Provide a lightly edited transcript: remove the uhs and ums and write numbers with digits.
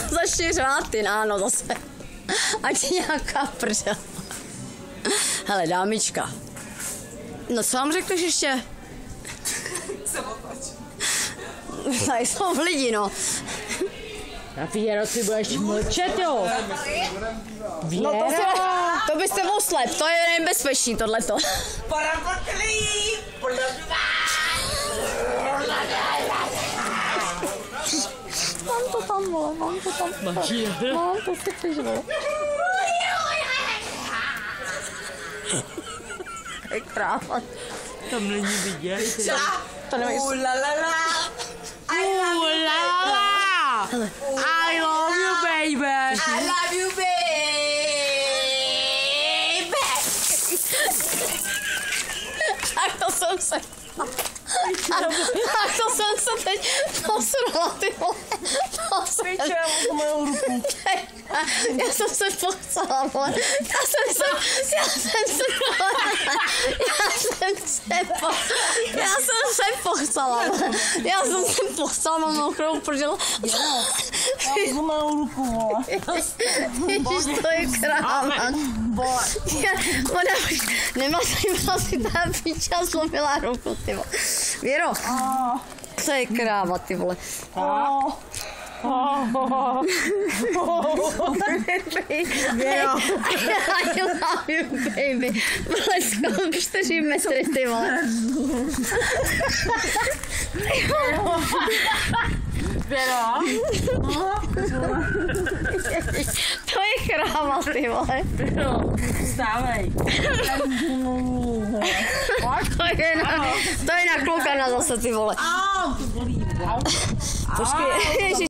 Začni řvát ty, ano, zase. Ať je nějaká prdel. Hele, dámička. No co vám řekneš ještě? Tady jsou lidi, no. A Věro, ty budeš mlčet, jo? No to byste oslep, to je nebezpečný tohleto. Mám to tam, vole, mám to tam. Mám to si chceš, vole. Je kráva. Tam není vidět. To nevíš. I love you, baby. I love you, baby. Tak to jsem se... Tak to jsem se teď posrala, ty vole. Já jsem se pochcela, vole. Já jsem se pochcela, mám mokrou prdel. Já mám mou ruku, vole. Ježiš, to je kráva. Ona už nemazlila si ta píča, zlomila ruku, ty vole. Věro, to je kráva, ty vole. Věro. I love you, baby. Bleskal 4 metry, ty vole. Věro. To je kráva, ty vole. Věro, vstávej. To je na klukana zase, ty vole. To bolí. Počkej, ježiš.